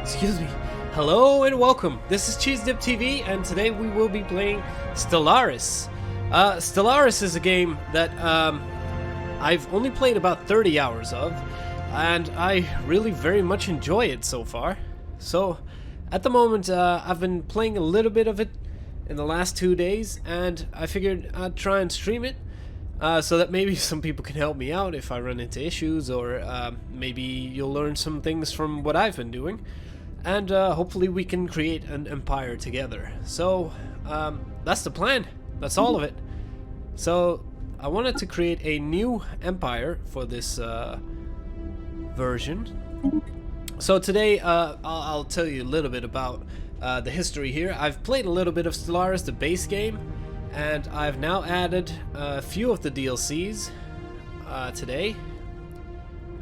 Excuse me. Hello and welcome. This is Cheese Dip TV, and today we will be playing Stellaris. Stellaris is a game that I've only played about 30 hours of, and I really very much enjoy it so far. So, at the moment, I've been playing a little bit of it in the last 2 days, and I figured I'd try and stream it. So that maybe some people can help me out if I run into issues, or maybe you'll learn some things from what I've been doing, and hopefully we can create an empire together. So that's the plan. That's all of it. So I wanted to create a new empire for this version. So today I'll tell you a little bit about the history here. I've played a little bit of Stellaris, the base game, and I've now added a few of the DLCs today,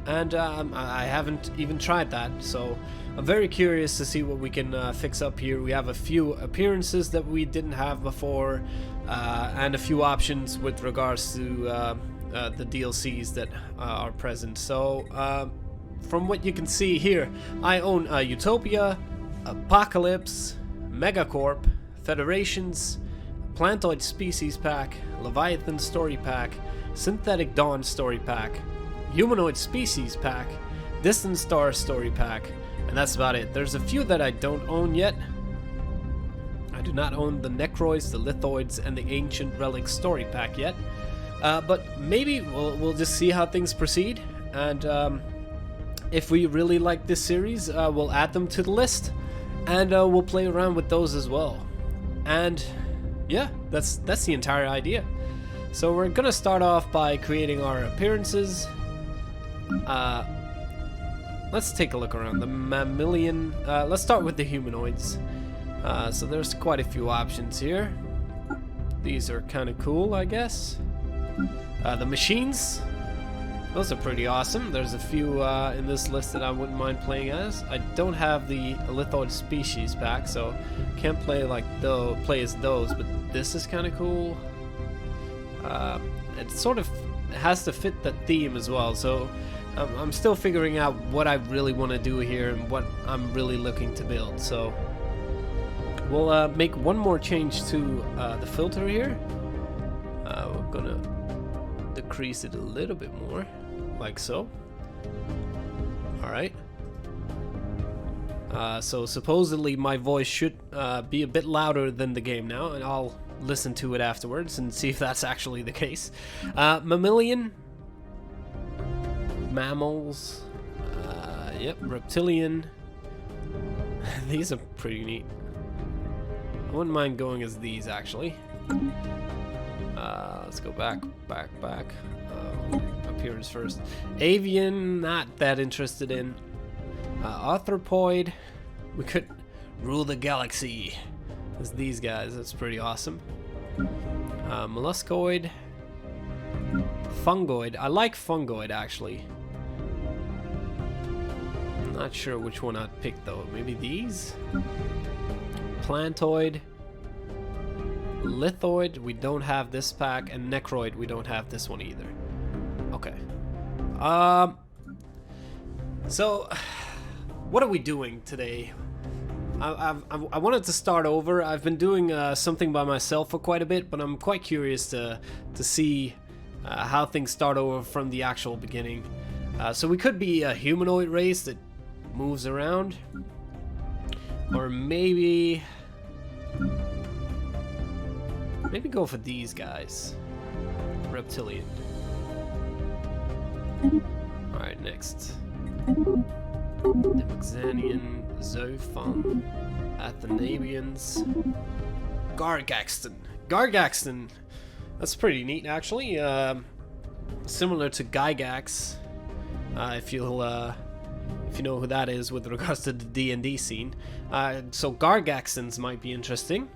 and I haven't even tried that, so I'm very curious to see what we can fix up here. We have a few appearances that we didn't have before, and a few options with regards to the DLCs that are present. So from what you can see here, I own Utopia, Apocalypse, MegaCorp, Federations, Plantoid Species Pack, Leviathan Story Pack, Synthetic Dawn Story Pack, Humanoid Species Pack, Distant Star Story Pack, and that's about it. There's a few that I don't own yet. I do not own the Necroids, the Lithoids, and the Ancient Relics Story Pack yet, but maybe we'll just see how things proceed, and if we really like this series, we'll add them to the list, and we'll play around with those as well. And yeah, that's the entire idea. So we're gonna start off by creating our appearances. Let's take a look around the mammalian. Let's start with the humanoids. So there's quite a few options here. These are kind of cool, I guess. The machines, those are pretty awesome. There's a few in this list that I wouldn't mind playing as. I don't have the Lithoid Species Pack, so can't play as those, but this is kind of cool. It sort of has to fit the theme as well, so I'm still figuring out what I really want to do here and what I'm really looking to build. So we'll make one more change to the filter here. We're gonna decrease it a little bit more, like so. Alright. So supposedly my voice should be a bit louder than the game now, and I'll listen to it afterwards and see if that's actually the case. Mammalian Mammals, yep, Reptilian. These are pretty neat. I wouldn't mind going as these, actually. Let's go back. Appearance first. Avian, not that interested in. Arthropoid, we could rule the galaxy as these guys. That's pretty awesome. Molluscoid, Fungoid. I like Fungoid, actually. I'm not sure which one I'd pick though. Maybe these? Plantoid, Lithoid, we don't have this pack, and Necroid, we don't have this one either. Okay. So what are we doing today? I wanted to start over. I've been doing something by myself for quite a bit, but I'm quite curious to see how things start over from the actual beginning. So we could be a humanoid race that moves around, or maybe go for these guys. Reptilian. Alright, next. Demaxanian, Zophon, Athanabians, Gargaxton. That's pretty neat, actually. Similar to Gygax, if you know who that is with regards to the D&D scene. So Gargaxtons might be interesting.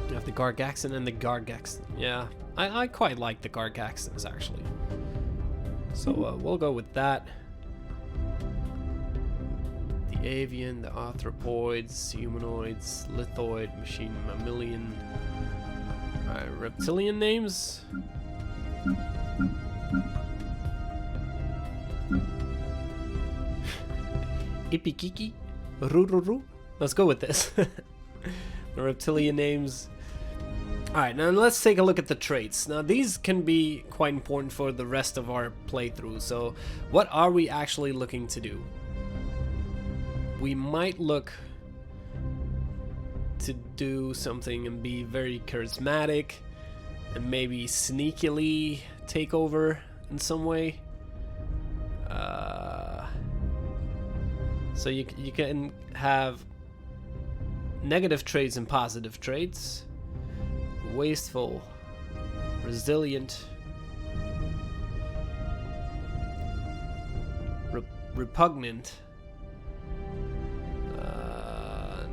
You have the Gargaxton and the Gargaxton. Yeah, I quite like the Gargaxtons, actually. So we'll go with that. The Avian, the Arthropoids, Humanoids, Lithoid, Machine, Mammalian. Alright, Reptilian names. Ipikiki, Rururu. Let's go with this. The reptilian names. Alright, now let's take a look at the traits. Now these can be quite important for the rest of our playthrough. So what are we actually looking to do? We might look to do something and be very charismatic and maybe sneakily take over in some way. So you can have negative traits and positive traits. Wasteful, resilient, repugnant,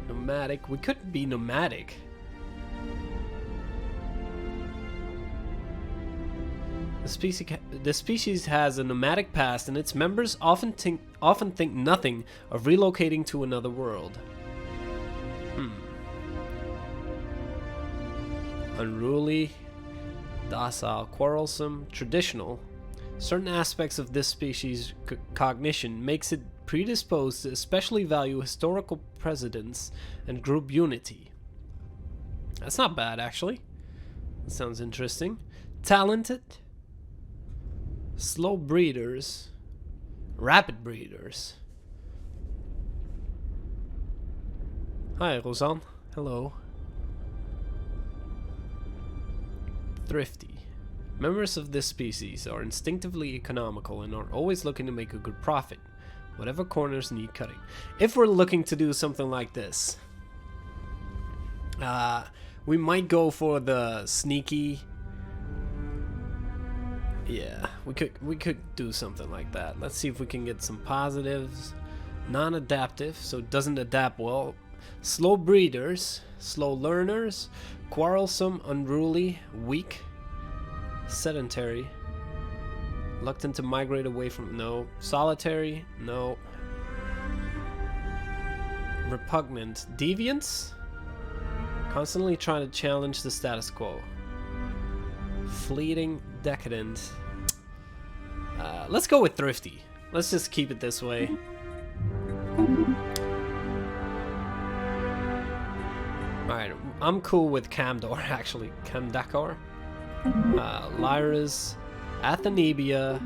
nomadic. We could be nomadic. The species has a nomadic past, and its members often think nothing of relocating to another world. Unruly, docile, quarrelsome, traditional. Certain aspects of this species' cognition makes it predisposed to especially value historical precedence and group unity. That's not bad, actually. That sounds interesting. Talented, slow breeders, rapid breeders. Hi, Rosanne. Hello. Thrifty. Members of this species are instinctively economical and are always looking to make a good profit, whatever corners need cutting. If we're looking to do something like this, we might go for the sneaky. Yeah, we could do something like that. Let's see if we can get some positives. Non-adaptive, so it doesn't adapt well. Slow breeders, slow learners, quarrelsome, unruly, weak, sedentary, reluctant to migrate away from, no. Solitary, no. Repugnant, deviants, constantly trying to challenge the status quo. Fleeting, decadent. Let's go with thrifty. Let's just keep it this way. Alright, I'm cool with Camdor, actually. Camdakor. Lyris, Athenebia,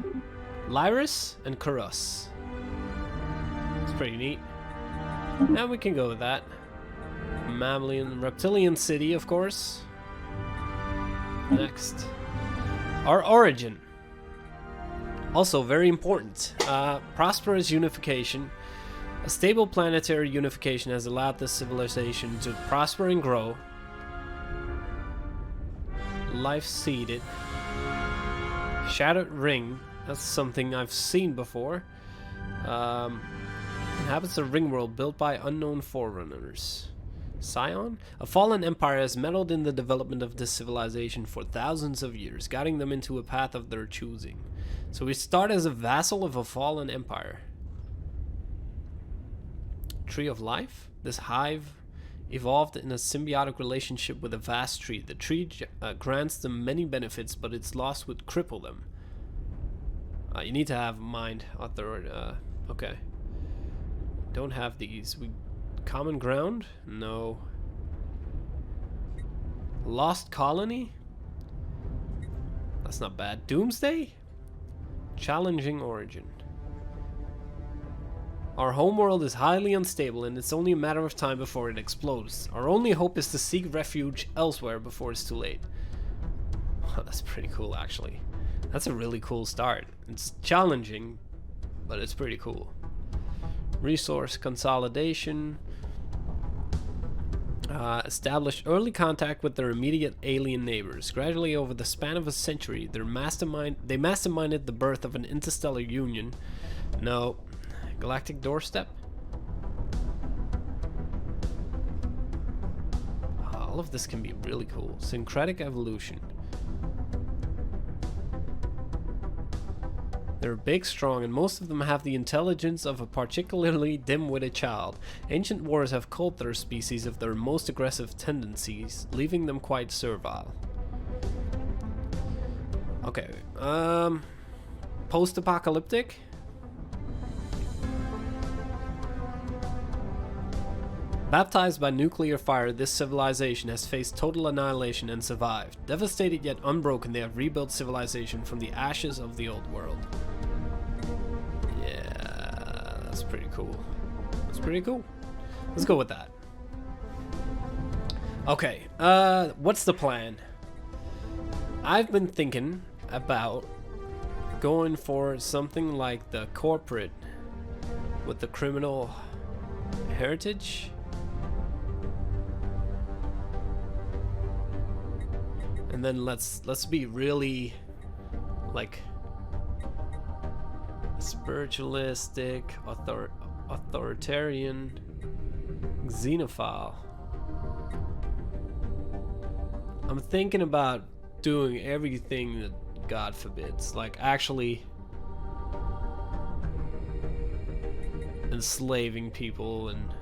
Lyris, and Karus. It's pretty neat. And we can go with that. Mammalian, Reptilian City, of course. Next. Our origin. Also very important. Prosperous unification. A stable planetary unification has allowed this civilization to prosper and grow. Life seeded. Shattered ring. That's something I've seen before. Inhabits a ring world built by unknown forerunners. Scion? A fallen empire has meddled in the development of this civilization for thousands of years, guiding them into a path of their choosing. So we start as a vassal of a fallen empire. Tree of Life? This hive evolved in a symbiotic relationship with a vast tree. The tree grants them many benefits, but its loss would cripple them. You need to have mind authority. Okay. Don't have these. Common ground? No. Lost colony? That's not bad. Doomsday? Challenging origin. Our homeworld is highly unstable, and it's only a matter of time before it explodes. Our only hope is to seek refuge elsewhere before it's too late. Oh, that's pretty cool, actually. That's a really cool start. It's challenging, but it's pretty cool. Resource consolidation. Establish early contact with their immediate alien neighbors. Gradually, over the span of a century, they masterminded the birth of an interstellar union. No. Galactic doorstep. All of this can be really cool. Syncretic evolution. They're big, strong, and most of them have the intelligence of a particularly dim-witted child. Ancient wars have culled their species of their most aggressive tendencies, leaving them quite servile. Okay, post-apocalyptic? Baptized by nuclear fire, this civilization has faced total annihilation and survived. Devastated yet unbroken, they have rebuilt civilization from the ashes of the old world. Yeah, that's pretty cool. That's pretty cool. Let's go with that. Okay, what's the plan? I've been thinking about going for something like the corporate with the criminal heritage. And then let's be really like spiritualistic, authoritarian, xenophile. I'm thinking about doing everything that God forbids, like actually enslaving people and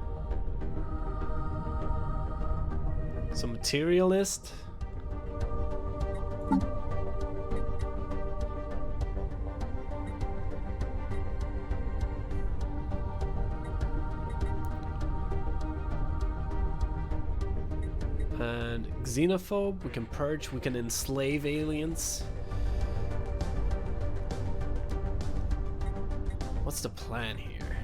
some materialist. And xenophobe, we can purge, we can enslave aliens. What's the plan here?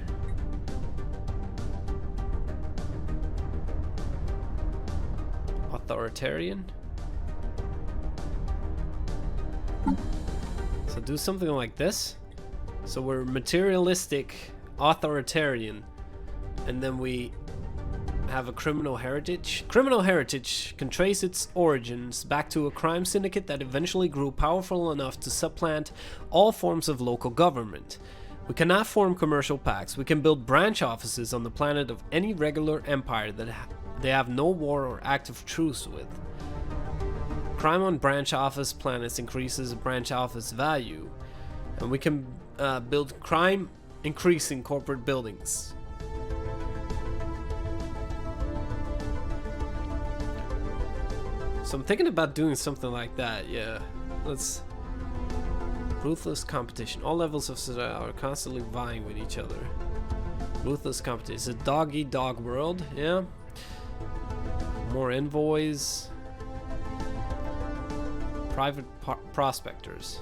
Authoritarian? So do something like this. So we're materialistic, authoritarian, and then we have a criminal heritage. Criminal heritage can trace its origins back to a crime syndicate that eventually grew powerful enough to supplant all forms of local government. We cannot form commercial pacts. We can build branch offices on the planet of any regular empire that they have no war or active truce with. Crime on branch office planets increases branch office value, and we can build crime increasing corporate buildings. So I'm thinking about doing something like that, yeah. Let's... Ruthless competition. All levels of society are constantly vying with each other. Ruthless competition. It's a dog-eat-dog world, yeah. More envoys. Private prospectors.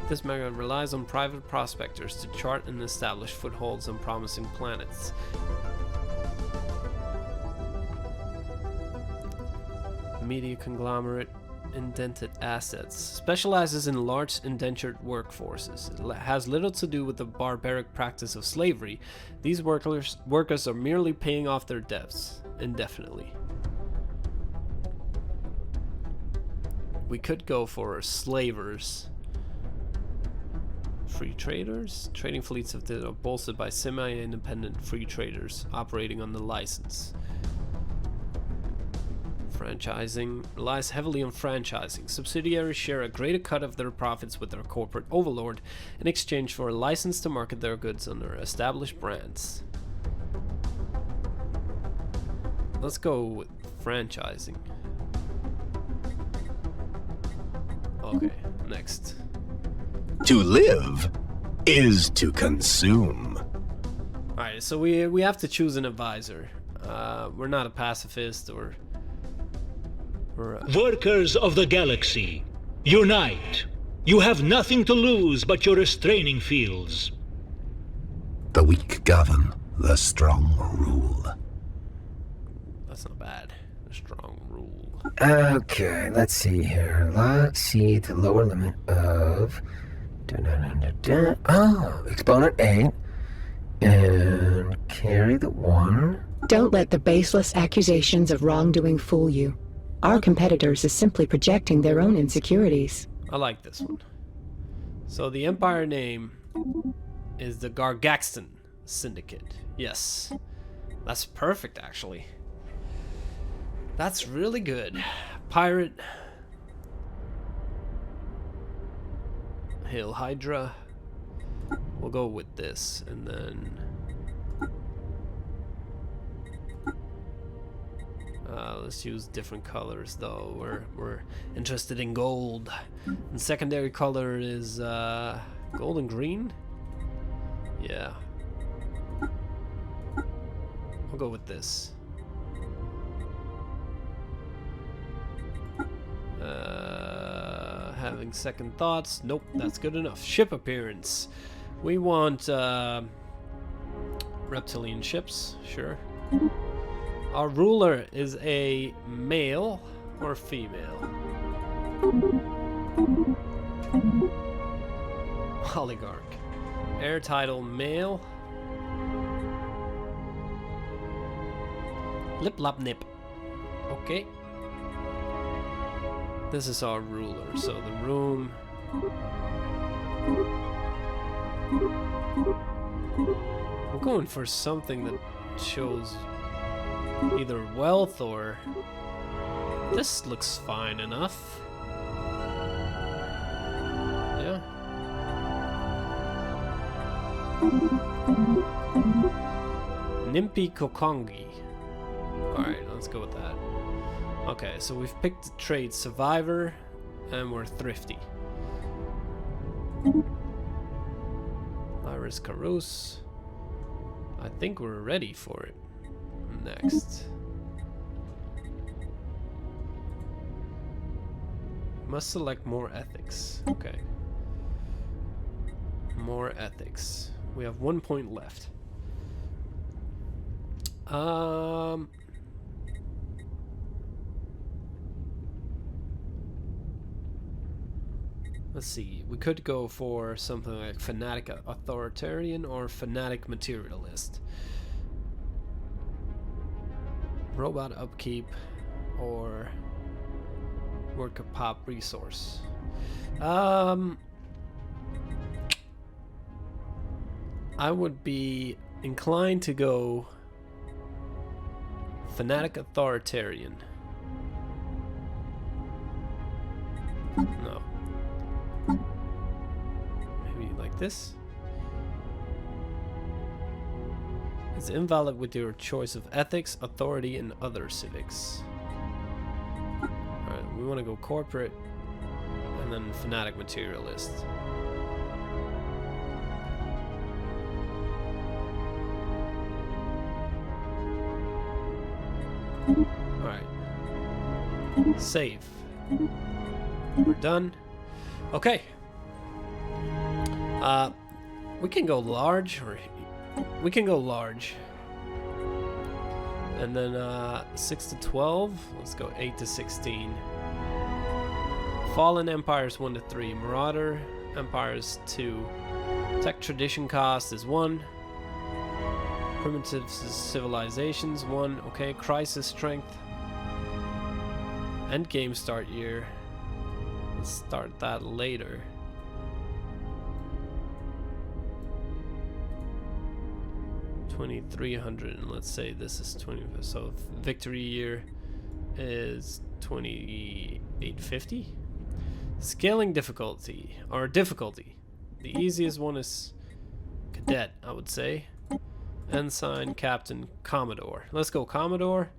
This mega relies on private prospectors to chart and establish footholds on promising planets. Media conglomerate, indented assets, specializes in large indentured workforces. It has little to do with the barbaric practice of slavery. These workers are merely paying off their debts indefinitely. We could go for slavers. Free traders? Trading fleets are bolstered by semi-independent free traders operating on the license. Franchising relies heavily on franchising. Subsidiaries share a greater cut of their profits with their corporate overlord in exchange for a license to market their goods under established brands. Let's go with franchising. Okay, next. To live is to consume. Alright, so we have to choose an advisor. We're not a pacifist or... Workers of the galaxy, unite! You have nothing to lose but your restraining fields. The weak govern, the strong rule. That's not bad. A strong rule. Okay, let's see here. Let's see the lower limit of... Oh, exponent 8. And carry the 1. Don't let the baseless accusations of wrongdoing fool you. Our competitors is simply projecting their own insecurities. I like this one. So the Empire name is the Gargaxton Syndicate. Yes. That's perfect, actually. That's really good. Pirate. Hail Hydra. We'll go with this, and then... let's use different colors though. We're interested in gold. And secondary color is gold and green. Yeah. I'll go with this. having second thoughts. Nope, that's good enough. Ship appearance. We want reptilian ships, sure. Our ruler is a male or female? Oligarch. Air title male. Lip lop nip. Okay. This is our ruler, so the room. I'm going for something that shows either wealth or... This looks fine enough. Yeah. Nimpi Kokongi. Alright, let's go with that. Okay, so we've picked the trade survivor, and we're thrifty. Iris Carouse. I think we're ready for it. Next. Must select more ethics. Okay. More ethics. We have 1 point left. Let's see. We could go for something like fanatic authoritarian or fanatic materialist. Robot upkeep or worker pop resource. I would be inclined to go fanatic authoritarian. No. Maybe like this. It's invalid with your choice of ethics, authority, and other civics. Alright, we want to go corporate and then fanatic materialist. Alright. Save. We're done. Okay. We can go large, or we can go large. And then 6 to 12. Let's go 8 to 16. Fallen Empires 1 to 3. Marauder Empires 2. Tech Tradition Cost is 1. Primitive Civilizations 1. Okay, Crisis Strength. End game start year. Let's start that later. $2,300, and let's say this is 20. So victory year is 2,850. Scaling difficulty, or difficulty. The easiest one is Cadet, I would say. Ensign, Captain, Commodore. Let's go Commodore.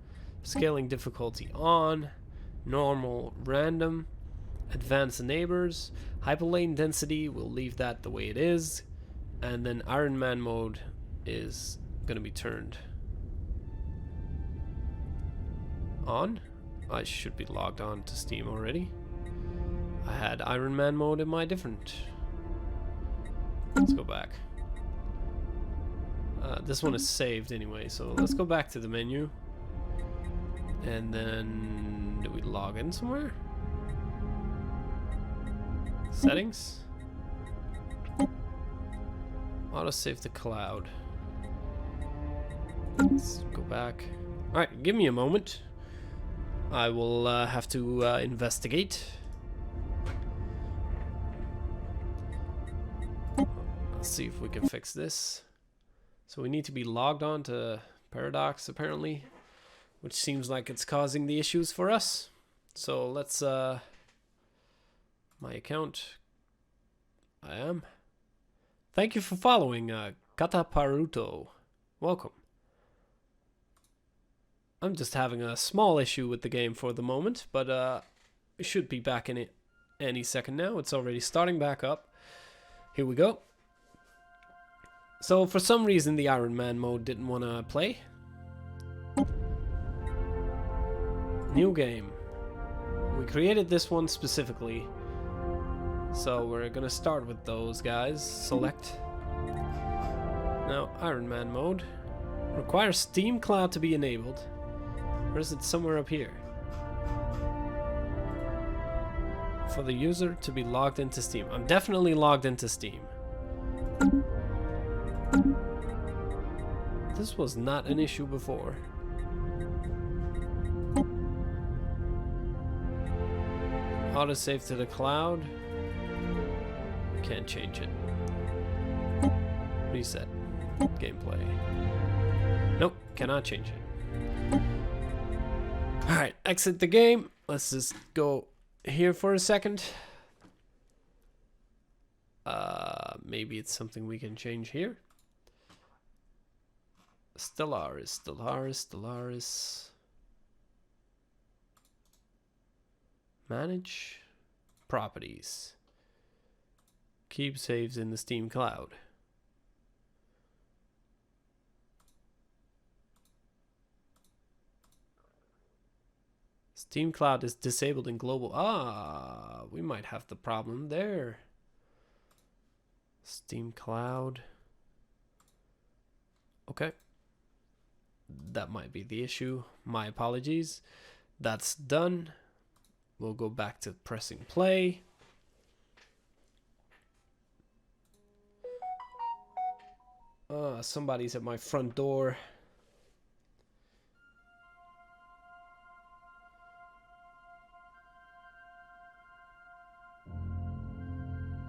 Scaling difficulty on. Normal, random. Advanced neighbors. Hyperlane density, we'll leave that the way it is. And then Iron Man mode is gonna be turned on. I should be logged on to Steam already. I had Iron Man mode in my different. Let's go back. This one is saved anyway, so let's go back to the menu. And then do we log in somewhere? Settings. Autosave to cloud. Let's go back. Alright, give me a moment. I will have to investigate. Let's see if we can fix this. So we need to be logged on to Paradox apparently, which seems like it's causing the issues for us. So let's my account. I am. Thank you for following Kataparuto. Welcome. I'm just having a small issue with the game for the moment, but it should be back in it any second now. It's already starting back up. Here we go. So for some reason the Iron Man mode didn't want to play. New game. We created this one specifically So we're gonna start with those guys. Select. Now, Iron Man mode. Requires Steam Cloud to be enabled. Or is it somewhere up here? For the user to be logged into Steam. I'm definitely logged into Steam. This was not an issue before. Autosave to the cloud. Can't change it. Reset. Gameplay. Nope, cannot change it. Alright, exit the game. Let's just go here for a second. Maybe it's something we can change here. Stellaris, Stellaris, Stellaris. Manage properties. Keep saves in the Steam Cloud. Steam Cloud is disabled in global. Ah, we might have the problem there. Steam Cloud. Okay. That might be the issue. My apologies. That's done. We'll go back to pressing play. Somebody's at my front door.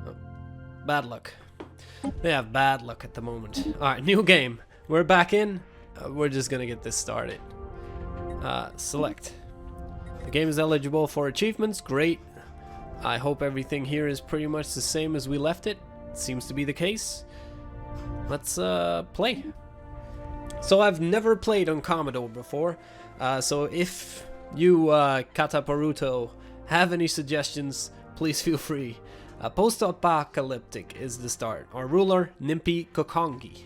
Oh, bad luck. They have bad luck at the moment. Alright, new game. We're back in. We're just gonna get this started. Select. The game is eligible for achievements. Great. I hope everything here is pretty much the same as we left it. Seems to be the case. Let's play. So I've never played on Commodore before. So if you, Kataparuto, have any suggestions, please feel free. Post-apocalyptic is the start. Our ruler, Nimpi Kokongi.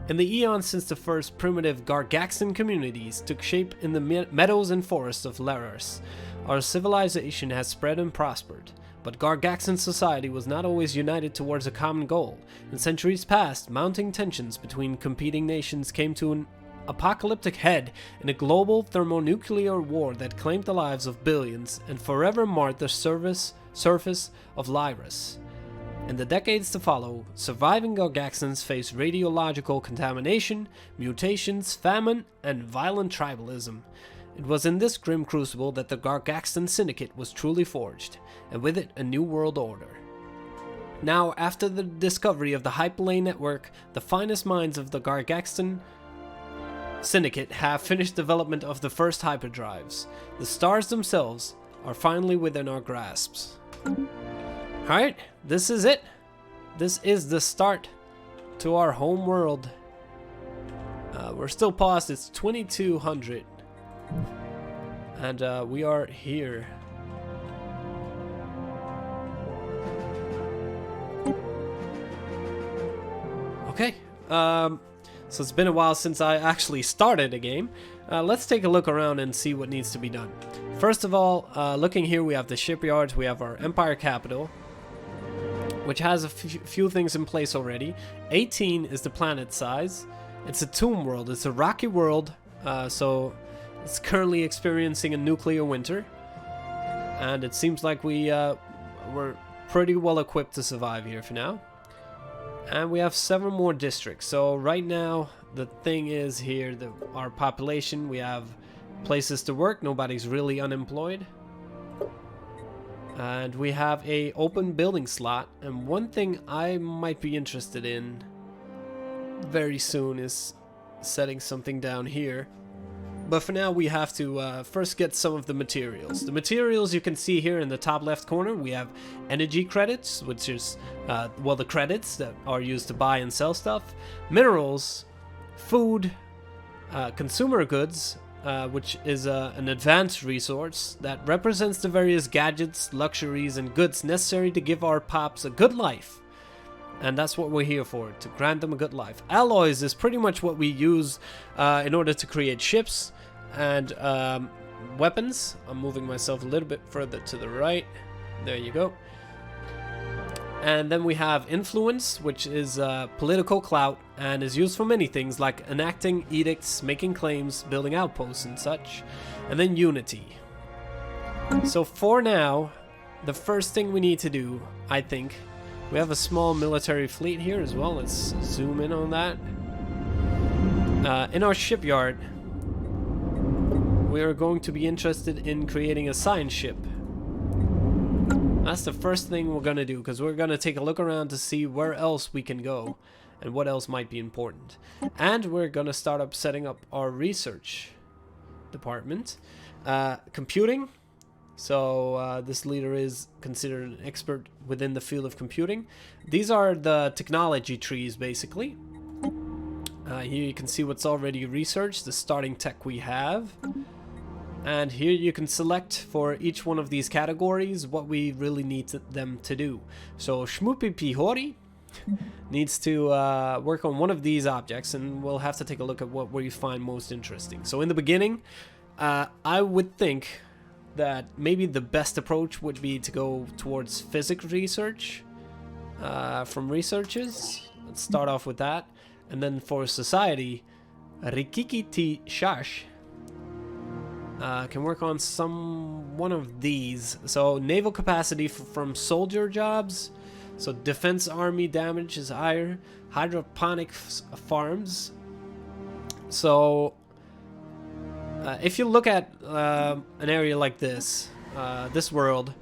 In the eons since the first primitive Gargaxan communities took shape in the meadows and forests of Stellaris, our civilization has spread and prospered. But Gargaxan society was not always united towards a common goal. In centuries past, mounting tensions between competing nations came to an apocalyptic head in a global thermonuclear war that claimed the lives of billions and forever marked the surface of Lyris. In the decades to follow, surviving Gargaxans faced radiological contamination, mutations, famine, and violent tribalism. It was in this grim crucible that the Gargaxan Syndicate was truly forged, and with it a new world order. Now, after the discovery of the Hyperlane network, the finest minds of the Gargaxan Syndicate have finished development of the first hyperdrives. The stars themselves are finally within our grasps. Alright, this is it. This is the start to our home world. We're still paused. It's 2200. And we are here. Okay. So it's been a while since I actually started a game. Let's take a look around and see what needs to be done. First of all, looking here, we have the shipyards. We have our Empire capital, which has a few things in place already. 18 is the planet size. It's a tomb world. It's a rocky world, so it's currently experiencing a nuclear winter. And it seems like we're pretty well equipped to survive here for now. And we have 7 more districts. So right now, the thing is here, our population, we have places to work. Nobody's really unemployed. And we have a open building slot. And one thing I might be interested in very soon is setting something down here. But for now, we have to first get some of the materials. The materials you can see here in the top left corner, we have energy credits, which is, well, the credits that are used to buy and sell stuff. Minerals, food, consumer goods, which is an advanced resource that represents the various gadgets, luxuries, and goods necessary to give our pops a good life. And that's what we're here for, to grant them a good life. Alloys is pretty much what we use in order to create ships and weapons. I'm moving myself a little bit further to the right. There you go. And then we have influence, which is political clout and is used for many things like enacting edicts, making claims, building outposts and such. And then unity. So for now, the first thing we need to do, I think, we have a small military fleet here as well. Let's zoom in on that. In our shipyard, we are going to be interested in creating a science ship. That's the first thing we're gonna do, because we're gonna take a look around to see where else we can go and what else might be important. And we're gonna start up setting up our research department. Computing. So this leader is considered an expert within the field of computing. These are the technology trees, basically. Here you can see what's already researched, the starting tech we have. And here you can select for each one of these categories what we really need them to do. So Shmupi Pihori needs to work on one of these objects, and we'll have to take a look at what we find most interesting. So in the beginning, I would think that maybe the best approach would be to go towards physics research from researchers. Let's start off with that. And then for society, Rikiki T. Shash can work on one of these. So naval capacity from soldier jobs. So defense army damage is higher. Hydroponic farms. So if you look at an area like this, this world,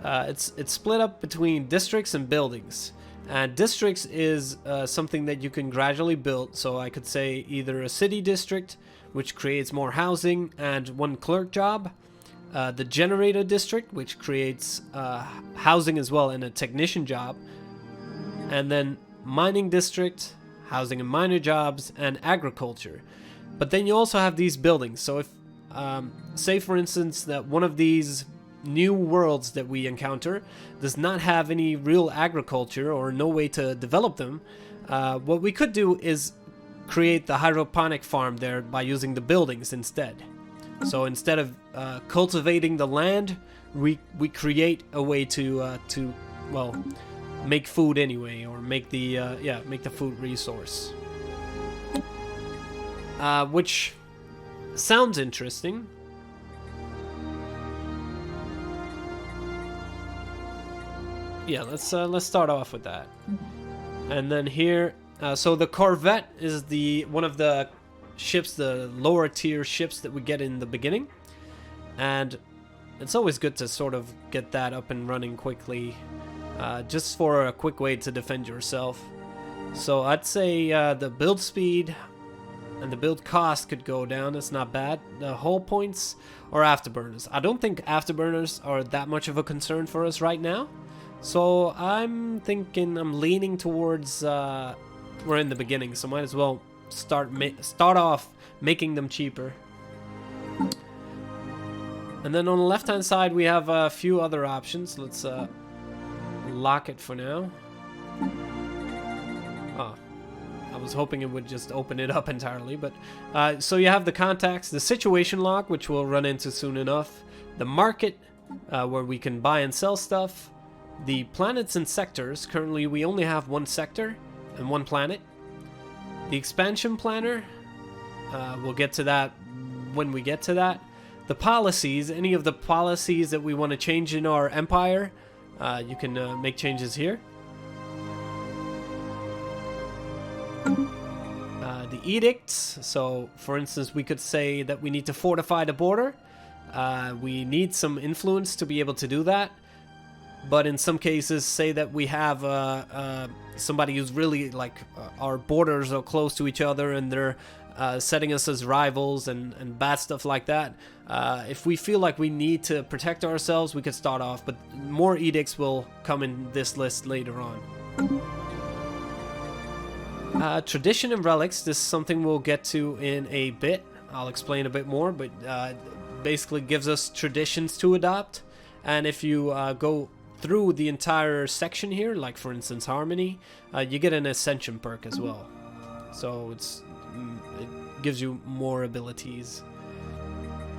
it's split up between districts and buildings. And districts is something that you can gradually build. So I could say either a city district, which creates more housing and one clerk job. The generator district, which creates housing as well and a technician job. And then mining district, housing and miner jobs, and agriculture. But then you also have these buildings. So if, say for instance, that one of these new worlds that we encounter does not have any real agriculture or no way to develop them, what we could do is create the hydroponic farm there by using the buildings instead. So instead of cultivating the land, we create a way to well, make food anyway, or make the make the food resource, which sounds interesting. Yeah, let's start off with that. And then here, so the Corvette is one of the ships, the lower tier ships that we get in the beginning, and it's always good to sort of get that up and running quickly, just for a quick way to defend yourself. So I'd say the build speed and the build cost could go down. It's not bad. The hull points or afterburners. I don't think afterburners are that much of a concern for us right now. So I'm leaning towards, we're in the beginning, so might as well start off making them cheaper. And then on the left hand side we have a few other options. Let's lock it for now. Oh, I was hoping it would just open it up entirely, but so you have the contacts, the situation lock, which we'll run into soon enough, the market, where we can buy and sell stuff. The planets and sectors, currently we only have one sector and one planet. The expansion planner, we'll get to that when we get to that. The policies, any of the policies that we want to change in our empire, you can make changes here. The edicts, so for instance we could say that we need to fortify the border. We need some influence to be able to do that. But in some cases, say that we have somebody who's really like our borders are close to each other and they're setting us as rivals and bad stuff like that. If we feel like we need to protect ourselves, we could start off, but more edicts will come in this list later on. Tradition and relics, this is something we'll get to in a bit. I'll explain a bit more, but basically gives us traditions to adopt. And if you go through the entire section here, like for instance Harmony, you get an Ascension perk as well. So it gives you more abilities.